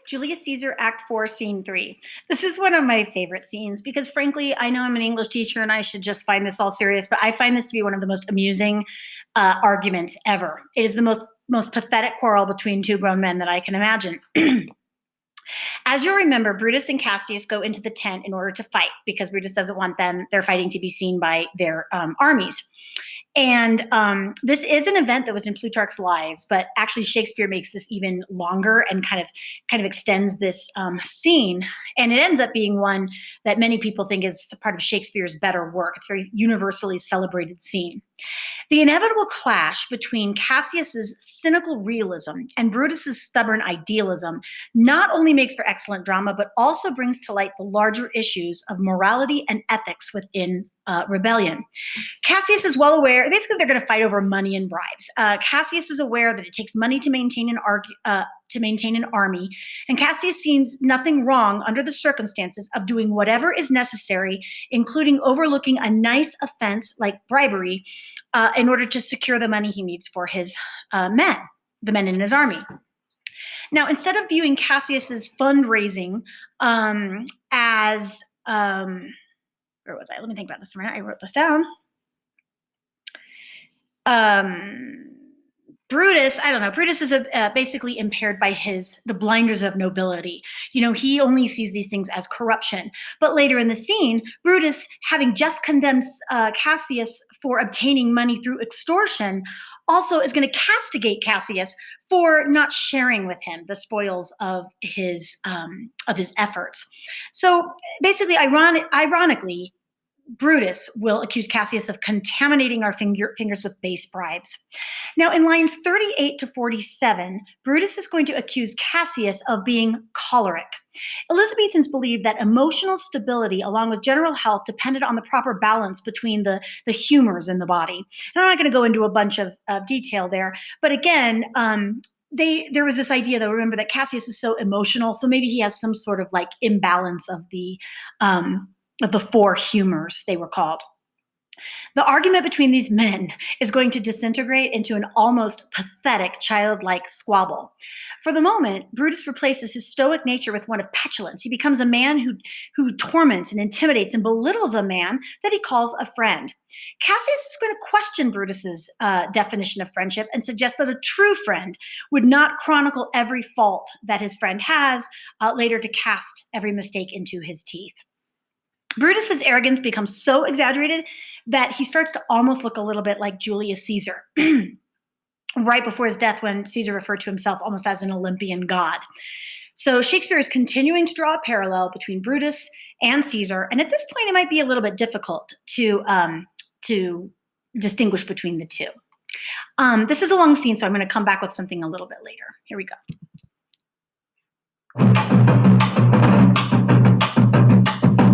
Julius Caesar, Act 4, Scene 3. This is one of my favorite scenes because, frankly, I know I'm an English teacher and I should just find this all serious, but I find this to be one of the most amusing arguments ever. It is the most pathetic quarrel between two grown men that I can imagine. As you'll remember, Brutus and Cassius go into the tent in order to fight because Brutus doesn't want their fighting to be seen by their armies. And this is an event that was in Plutarch's Lives, but actually Shakespeare makes this even longer and kind of extends this scene. And it ends up being one that many people think is part of Shakespeare's better work. It's a very universally celebrated scene. The inevitable clash between Cassius's cynical realism and Brutus's stubborn idealism not only makes for excellent drama, but also brings to light the larger issues of morality and ethics within rebellion. Cassius is well aware, basically they're going to fight over money and bribes. Cassius is aware that it takes money to maintain an army, and Cassius sees nothing wrong under the circumstances of doing whatever is necessary, including overlooking a nice offense like bribery, in order to secure the money he needs for his men, the men in his army. Now, instead of viewing Cassius's fundraising as where was I? Let me think about this for a minute. I wrote this down. Brutus, I don't know. Brutus is basically impaired by the blinders of nobility. You know, he only sees these things as corruption. But later in the scene, Brutus, having just condemned Cassius for obtaining money through extortion, also is going to castigate Cassius for not sharing with him the spoils of his efforts. So basically, ironically, Brutus will accuse Cassius of contaminating our fingers with base bribes. Now, in lines 38 to 47, Brutus is going to accuse Cassius of being choleric. Elizabethans believed that emotional stability, along with general health, depended on the proper balance between the humors in the body. And I'm not going to go into a bunch of detail there, but again, there was this idea, though, remember, that Cassius is so emotional, so maybe he has some sort of like imbalance of the four humors, they were called. The argument between these men is going to disintegrate into an almost pathetic, childlike squabble. For the moment, Brutus replaces his stoic nature with one of petulance. He becomes a man who torments and intimidates and belittles a man that he calls a friend. Cassius is going to question Brutus's definition of friendship and suggest that a true friend would not chronicle every fault that his friend has, later to cast every mistake into his teeth. Brutus's arrogance becomes so exaggerated that he starts to almost look a little bit like Julius Caesar, right before his death, when Caesar referred to himself almost as an Olympian god. So Shakespeare is continuing to draw a parallel between Brutus and Caesar, and at this point it might be a little bit difficult to distinguish between the two. This is a long scene, so I'm going to come back with something a little bit later. Here we go.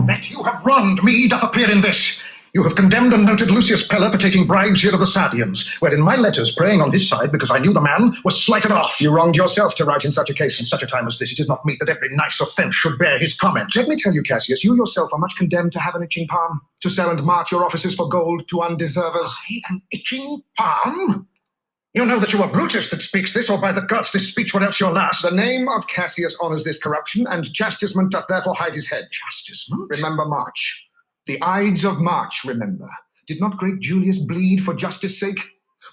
That you have wronged me doth appear in this. You have condemned and noted Lucius Pella for taking bribes here of the Sardians, wherein my letters praying on his side because I knew the man was slighted off. You wronged yourself to write in such a case. In such a time as this, it is not meet that every nice offense should bear his comment. Let me tell you, Cassius, you yourself are much condemned to have an itching palm, to sell and march your offices for gold to undeservers. An itching palm? You know that you are Brutus that speaks this, or by the gods, this speech what else your last. The name of Cassius honors this corruption, and chastisement doth therefore hide his head. Chastisement? Remember March. The Ides of March, remember. Did not great Julius bleed for justice' sake?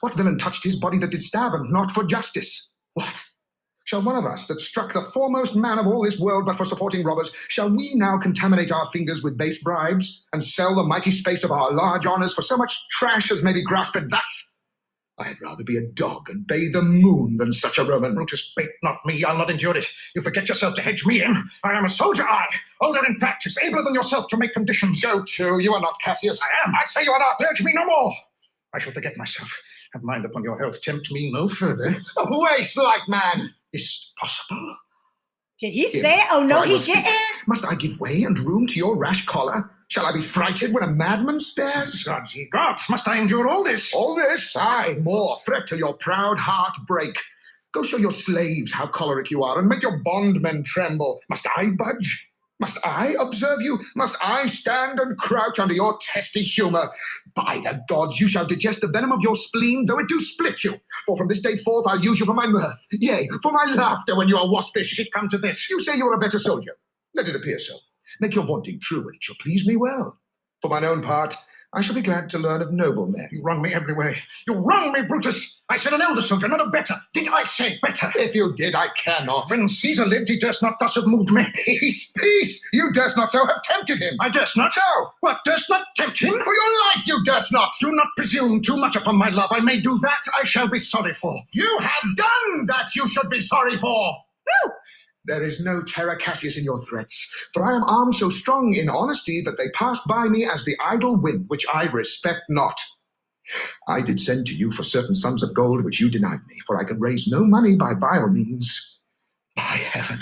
What villain touched his body that did stab, and not for justice? What? Shall one of us, that struck the foremost man of all this world but for supporting robbers, shall we now contaminate our fingers with base bribes, and sell the mighty space of our large honors for so much trash as may be grasped thus? I had rather be a dog and bathe the moon than such a Roman. Brutus, bait not me, I'll not endure it. You forget yourself to hedge me in. I am a soldier, older in practice, abler than yourself to make conditions. Go to, you are not Cassius. I am, I say you are not. Urge me no more. I shall forget myself. Have mind upon your health, tempt me no further. A waste-like man. Is possible? Did he say it? Oh, no, he didn't. Must I give way and room to your rash choler? Shall I be frighted when a madman stares? Gods, ye gods, must I endure all this? All this? Aye, more. Threat till your proud heart break. Go show your slaves how choleric you are, and make your bondmen tremble. Must I budge? Must I observe you? Must I stand and crouch under your testy humour? By the gods, you shall digest the venom of your spleen, though it do split you. For from this day forth I'll use you for my mirth, yea, for my laughter when you are waspish. It come to this. You say you are a better soldier. Let it appear so. Make your vaunting true, and it shall please me well. For mine own part, I shall be glad to learn of noble men. You wrong me every way. You wrong me, Brutus. I said an elder soldier, not a better. Did I say better? If you did, I cannot. When Caesar lived, he durst not thus have moved me. Peace, peace! You durst not so have tempted him. I durst not. So, What, durst not tempt him? for your life you durst not. Do not presume too much upon my love. I may do that I shall be sorry for. You have done that you should be sorry for. Woo! There is no terror, Cassius, in your threats, for I am armed so strong in honesty that they pass by me as the idle wind, which I respect not. I did send to you for certain sums of gold which you denied me, for I can raise no money by vile means. By heaven,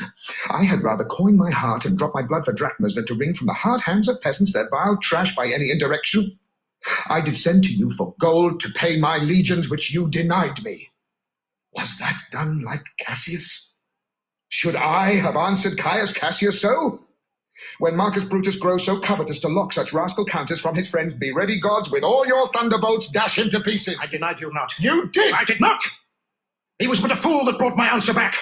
I had rather coin my heart and drop my blood for drachmas than to wring from the hard hands of peasants their vile trash by any indirection. I did send to you for gold to pay my legions which you denied me. Was that done like Cassius? Should I have answered Caius Cassius so? When Marcus Brutus grows so covetous to lock such rascal counters from his friends, be ready, gods, with all your thunderbolts, dash him to pieces. I denied you not. You did! I did not. He was but a fool that brought my answer back.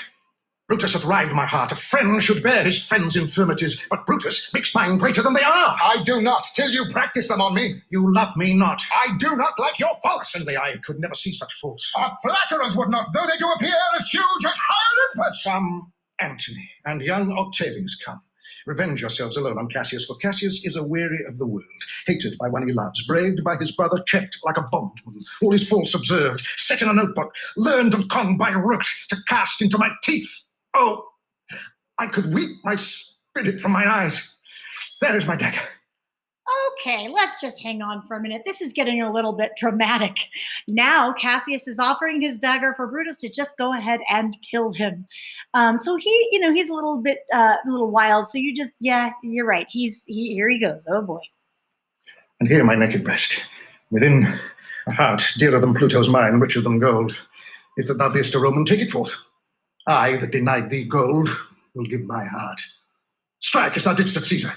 Brutus hath rived my heart. A friend should bear his friend's infirmities, but Brutus makes mine greater than they are. I do not, till you practice them on me. You love me not. I do not like your faults. And the eye could never see such faults. Our flatterers would not, though they do appear as huge as high Olympus. Come, Antony, and young Octavius, come. Revenge yourselves alone on Cassius, for Cassius is aweary of the world, hated by one he loves, braved by his brother, checked like a bondman, all his faults observed, set in a notebook, learned and conned by rote to cast into my teeth. Oh, I could weep my spirit from my eyes. There is my dagger. Okay, let's just hang on for a minute. This is getting a little bit dramatic. Now Cassius is offering his dagger for Brutus to just go ahead and kill him. So he's a little bit, a little wild. So yeah, you're right. Here he goes. Oh boy. And here my naked breast, within a heart dearer than Pluto's mine, richer than gold. If that thou beest a Roman, take it forth. I that denied thee gold will give my heart. Strike as thou didst at Caesar.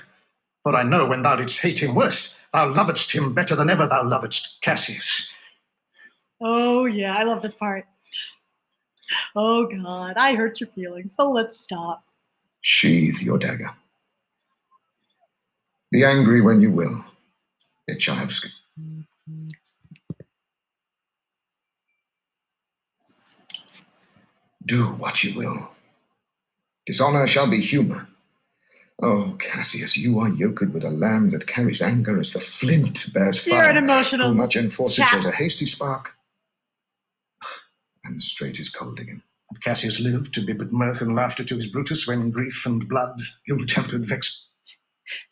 For I know when thou didst hate him worse, thou lovedst him better than ever thou lovedst Cassius. Oh, yeah, I love this part. Oh, God, I hurt your feelings, so let's stop. Sheathe your dagger. Be angry when you will. It shall have skin. Do what you will. Dishonor shall be humor. Oh, Cassius, you are yoked with a lamb that carries anger as the flint bears fire. You're an emotional Too much enforced chap. shows a hasty spark. And straight is cold again. If Cassius lived to be but mirth and laughter to his Brutus, when grief and blood ill-tempered vex.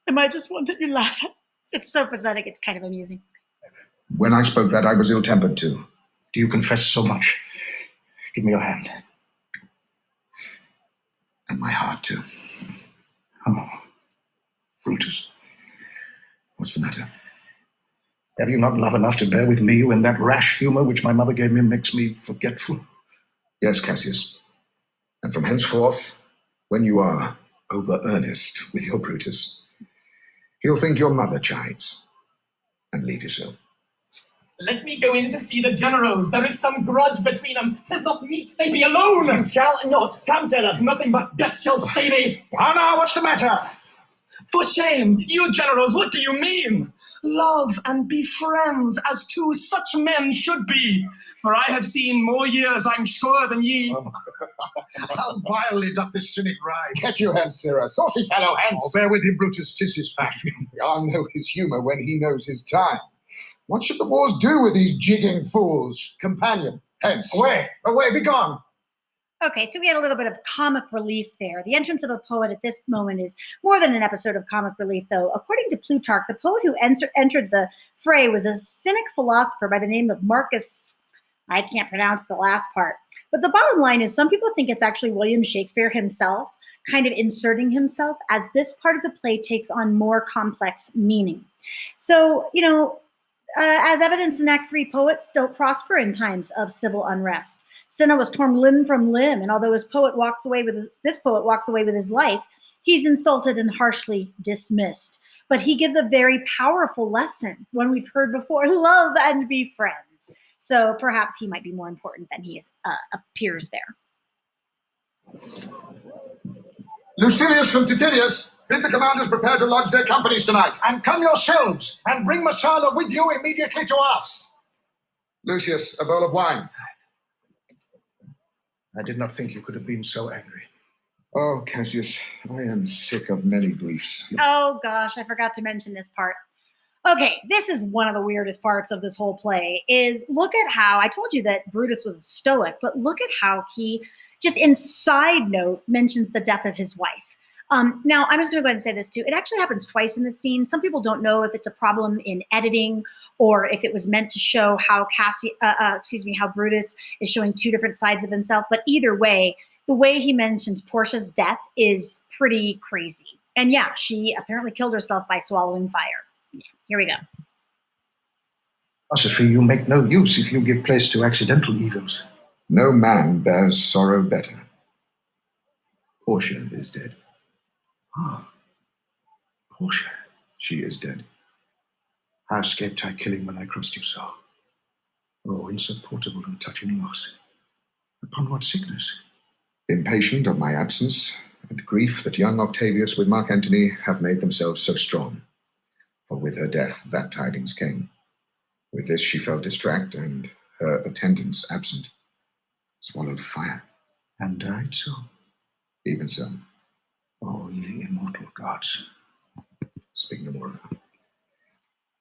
Am I just one that you laugh at? It's so pathetic, it's kind of amusing. When I spoke that, I was ill-tempered too. Do you confess so much? Give me your hand. And my heart too. Oh, Brutus. What's the matter? Have you not love enough to bear with me when that rash humor which my mother gave me makes me forgetful? Yes, Cassius. And from henceforth, when you are over-earnest with your Brutus, he'll think your mother chides and leave you so. Let me go in to see the generals. There is some grudge between them. 'Tis not meet they be alone. You shall not come to them. Nothing but death shall stay me. Ah, now, what's the matter? For shame, you generals, what do you mean? Love and be friends as two such men should be. For I have seen more years, I'm sure, than ye. How vilely doth this cynic ride. Get you hence, Sirrah. Saucy fellow, hence. Oh, bear with him, Brutus, 'tis his fashion. I'll know his humour when he knows his time. What should the wars do with these jigging fools? Companion, hence. Away, be gone. Okay, so we had a little bit of comic relief there. The entrance of a poet at this moment is more than an episode of comic relief, though. According to Plutarch, the poet who entered the fray was a cynic philosopher by the name of Marcus. I can't pronounce the last part. But the bottom line is some people think it's actually William Shakespeare himself kind of inserting himself as this part of the play takes on more complex meaning. So, as evidenced in Act 3, poets don't prosper in times of civil unrest. Cinna was torn limb from limb, and although this poet walks away with his life, he's insulted and harshly dismissed. But he gives a very powerful lesson, one we've heard before: love and be friends. So perhaps he might be more important than he appears there. Lucilius and Titinius, bid the commanders prepare to lodge their companies tonight. And come yourselves, and bring Messala with you immediately to us. Lucius, a bowl of wine. I did not think you could have been so angry. Oh, Cassius, I am sick of many griefs. Oh gosh, I forgot to mention this part. Okay, this is one of the weirdest parts of this whole play, is look at how, I told you that Brutus was a Stoic, but look at how he, just in side note, mentions the death of his wife. Now, I'm just going to go ahead and say this too. It actually happens twice in the scene. Some people don't know if it's a problem in editing or if it was meant to show how how Brutus is showing two different sides of himself. But either way, the way he mentions Portia's death is pretty crazy. And yeah, she apparently killed herself by swallowing fire. Yeah, here we go. Philosophy you make no use if you give place to accidental evils. No man bears sorrow better. Portia is dead. Ah, Portia. She is dead. How escaped I killing when I crossed you so? Oh, insupportable and touching loss. Upon what sickness? Impatient of my absence, and grief that young Octavius with Mark Antony have made themselves so strong. For with her death that tidings came. With this she fell distract, and her attendants absent. Swallowed fire. And died so? Even so. Oh, ye immortal gods. Speak no more of her.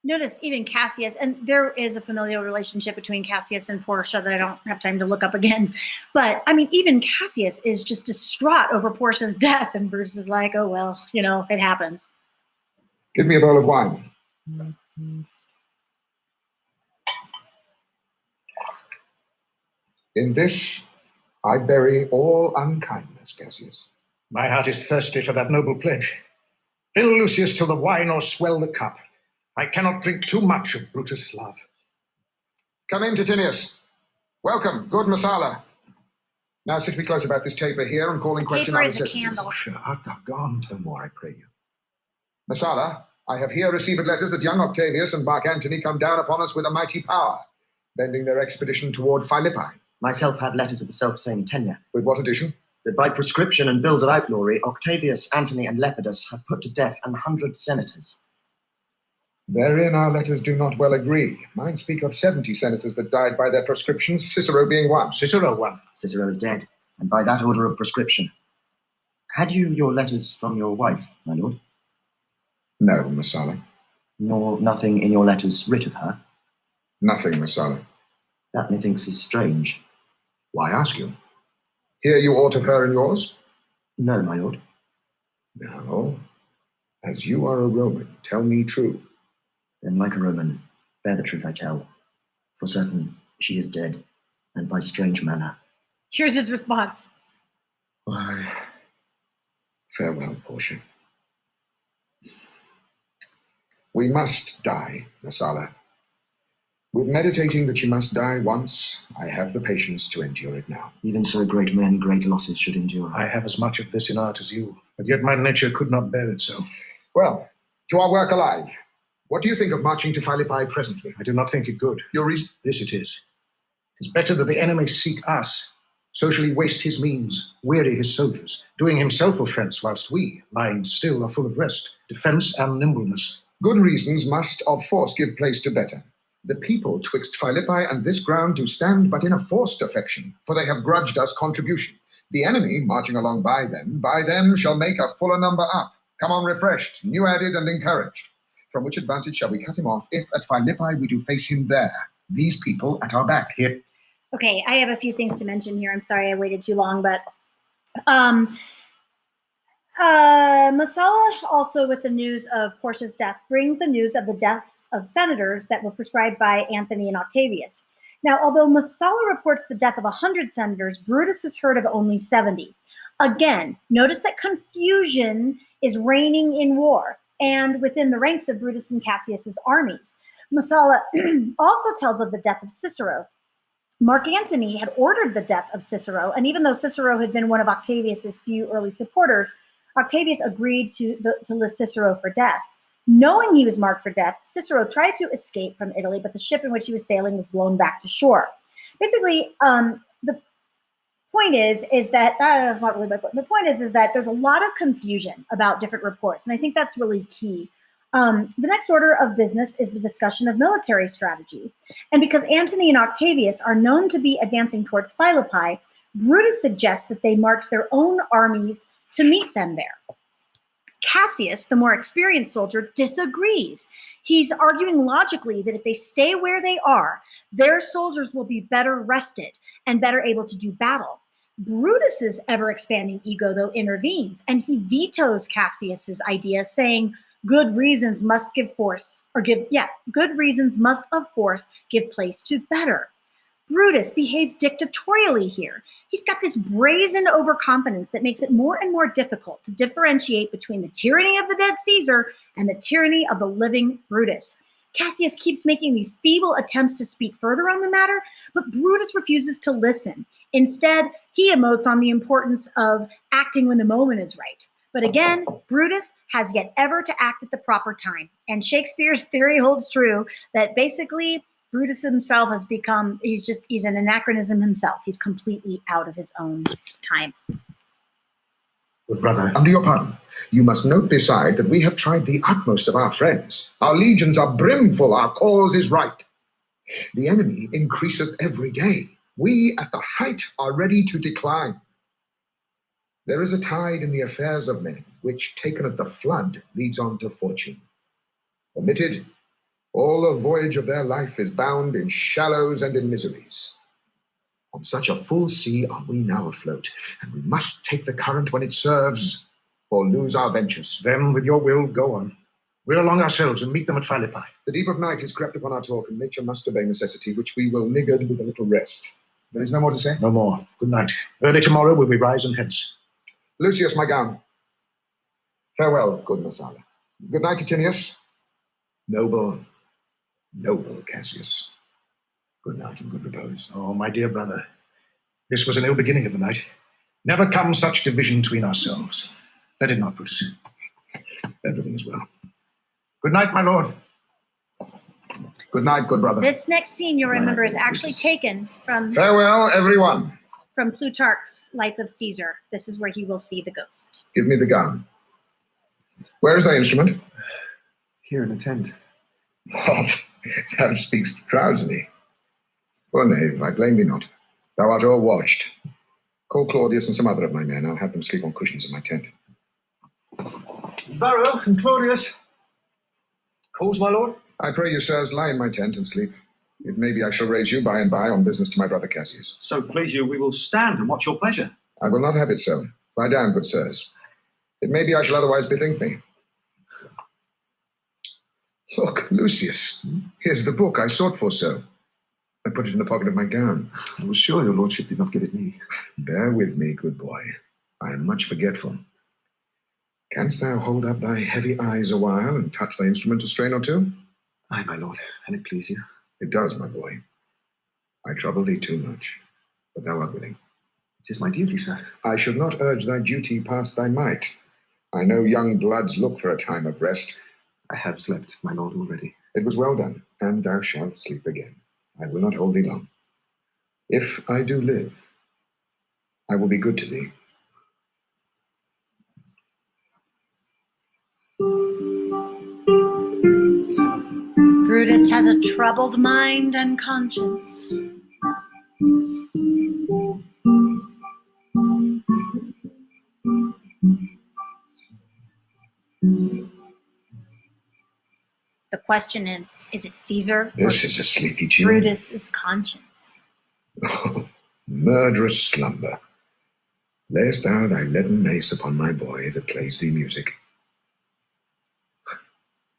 Notice even Cassius, and there is a familial relationship between Cassius and Portia that I don't have time to look up again. But I mean, even Cassius is just distraught over Portia's death, and Brutus is like, oh, well, it happens. Give me a bowl of wine. In this I bury all unkindness, Cassius. My heart is thirsty for that noble pledge. Fill Lucius till the wine or swell the cup. I cannot drink too much of Brutus' love. Come in, Titinius. Welcome, good Messala. Now sit me close about this taper here and call in question Taper our is a necessities. candle. Portia, art thou gone? No more, I pray you. Messala, I have here received letters that young Octavius and Mark Antony come down upon us with a mighty power, bending their expedition toward Philippi. Myself have letters of the self-same tenure. With what addition? That by prescription and bills of outlawry, Octavius, Antony, and Lepidus have put to death 100 senators. Therein our letters do not well agree. Mine speak of 70 senators that died by their prescriptions, Cicero being one. Cicero one. Cicero is dead, and by that order of prescription. Had you your letters from your wife, my lord? No, Messala. Nor nothing in your letters writ of her? Nothing, Messala. That methinks is strange. Why ask you? Hear you aught of her in yours? No, my lord. No. As you are a Roman, tell me true. Then, like a Roman, bear the truth I tell. For certain, she is dead, and by strange manner. Here's his response. Why, farewell, Portia. We must die, Messala. With meditating that you must die once, I have the patience to endure it now. Even so, great men, great losses should endure. I have as much of this in art as you, but yet my nature could not bear it so. Well, to our work alive. What do you think of marching to Philippi presently? I do not think it good. Your reason? This it is. It is better that the enemy seek us, socially waste his means, weary his soldiers, doing himself offence, whilst we, lying still, are full of rest, defence, and nimbleness. Good reasons must of force give place to better. The people twixt Philippi and this ground do stand but in a forced affection, for they have grudged us contribution. The enemy, marching along by them shall make a fuller number up, come on refreshed, new added, and encouraged. From which advantage shall we cut him off, if at Philippi we do face him there, these people at our back. Here. Okay, I have a few things to mention here. I'm sorry I waited too long, but Messala also, with the news of Portia's death, brings the news of the deaths of senators that were prescribed by Antony and Octavius. Now, although Messala reports the death of 100 senators, Brutus has heard of only 70. Again, notice that confusion is reigning in war and within the ranks of Brutus and Cassius's armies. Messala also tells of the death of Cicero, Mark Antony had ordered the death of Cicero, and even though Cicero had been one of Octavius's few early supporters, Octavius agreed to list Cicero for death. Knowing he was marked for death, Cicero tried to escape from Italy, but the ship in which he was sailing was blown back to shore. Basically, the point is that that's not really my point. The point is that there's a lot of confusion about different reports, and I think that's really key. The next order of business is the discussion of military strategy. And because Antony and Octavius are known to be advancing towards Philippi, Brutus suggests that they march their own armies to meet them there. Cassius, the more experienced soldier, disagrees. He's arguing logically that if they stay where they are, their soldiers will be better rested and better able to do battle. Brutus's ever-expanding ego, though, intervenes, and he vetoes Cassius's idea, saying, good reasons must of force give place to better. Brutus behaves dictatorially here. He's got this brazen overconfidence that makes it more and more difficult to differentiate between the tyranny of the dead Caesar and the tyranny of the living Brutus. Cassius keeps making these feeble attempts to speak further on the matter, but Brutus refuses to listen. Instead, he emotes on the importance of acting when the moment is right. But again, Brutus has yet ever to act at the proper time. And Shakespeare's theory holds true that basically Brutus himself has become, he's an anachronism himself. He's completely out of his own time. Good brother. Under your pardon, you must note beside that we have tried the utmost of our friends. Our legions are brimful, our cause is right. The enemy increaseth every day. We at the height are ready to decline. There is a tide in the affairs of men, which, taken at the flood, leads on to fortune. Omitted, all the voyage of their life is bound in shallows and in miseries. On such a full sea are we now afloat, and we must take the current when it serves, or lose our ventures. Then, with your will, go on. We're along ourselves and meet them at Philippi. The deep of night is crept upon our talk, and nature must obey necessity, which we will niggard with a little rest. There is no more to say? No more. Good night. Early tomorrow will we rise and hence. Lucius, my gown. Farewell, good Messala. Good night, Titinius. Noble Cassius. Good night and good repose. Oh, my dear brother, this was an ill beginning of the night. Never come such division between ourselves. Let it not, Brutus. Everything is well. Good night, my lord. Good night, good brother. This next scene, you'll remember, is actually taken from Farewell, everyone. Plutarch's Life of Caesar. This is where he will see the ghost. Give me the gun. Where is thy instrument? Here in the tent. What? Thou speakst drowsily. Poor knave, I blame thee not. Thou art all watched. Call Claudius and some other of my men. I'll have them sleep on cushions in my tent. Varro and Claudius. Calls, my lord? I pray you, sirs, lie in my tent and sleep. It may be I shall raise you by and by on business to my brother Cassius. So please you, we will stand and watch your pleasure. I will not have it so. Lie down, good sirs. It may be I shall otherwise bethink me. Look, Lucius, here's the book I sought for, sir. I put it in the pocket of my gown. I was sure your lordship did not give it me. Bear with me, good boy. I am much forgetful. Canst thou hold up thy heavy eyes a while and touch thy instrument a strain or two? Aye, my lord, and it please you. It does, my boy. I trouble thee too much, but thou art willing. It is my duty, sir. I should not urge thy duty past thy might. I know young bloods look for a time of rest. I have slept, my lord, already. It was well done, and thou shalt sleep again. I will not hold thee long. If I do live, I will be good to thee. Brutus has a troubled mind and conscience. The question is it Caesar This is a sleepy tune. Brutus's conscience? Oh, murderous slumber. Layest thou thy leaden mace upon my boy that plays thee music?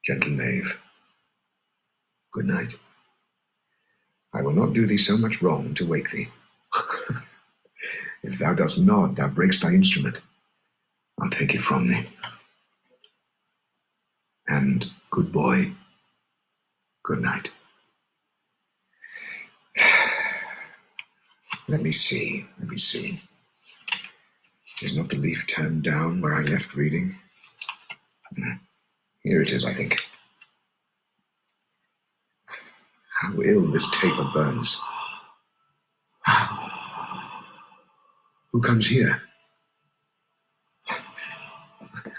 Gentle knave, good night. I will not do thee so much wrong to wake thee. If thou dost nod, thou breakst thy instrument. I'll take it from thee. And, good boy, good night. Let me see. Is not the leaf turned down where I left reading? Here it is, I think. How ill this taper burns. Who comes here?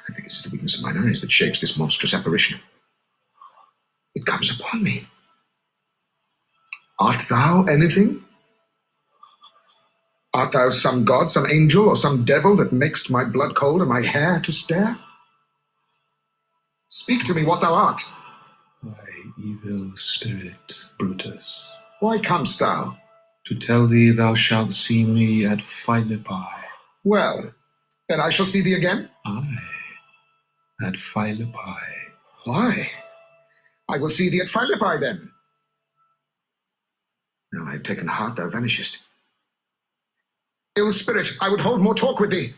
I think it's the weakness of mine eyes that shapes this monstrous apparition. It comes upon me. Art thou anything? Art thou some god, some angel, or some devil that makest my blood cold and my hair to stare? Speak to me what thou art. My evil spirit, Brutus, Why comest thou? to tell thee thou shalt see me at Philippi. Well, then I shall see thee again. Aye, at Philippi. Why? I will see thee at Philippi then. Now I have taken heart, thou vanishest. Ill spirit, I would hold more talk with thee.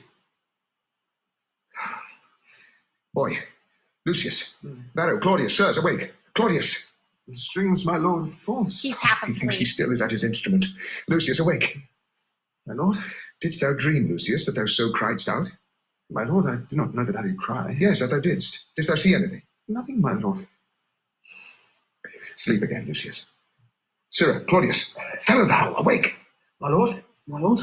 Boy, Lucius, Varro, Claudius, sirs, awake. Claudius. The strings, my lord, false. He's half He thinks he asleep. still is at his instrument. Lucius, awake. My lord? Didst thou dream, Lucius, that thou so criedst out? My lord, I do not know that I did cry. Yes, that thou didst. Didst thou see anything? Nothing, my lord. Sleep again, Lucius. Sirrah, Claudius, fellow thou, awake. My lord? My lord?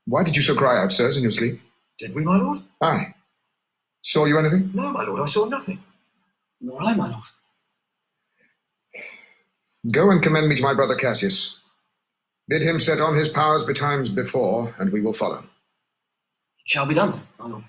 Why did you so cry out, sirs, in your sleep? Did we, my lord? Aye. Saw you anything? No, my lord, I saw nothing. Nor I, my lord. Go and commend me to my brother Cassius. Bid him set on his powers betimes before, and we will follow. It shall be done, my lord.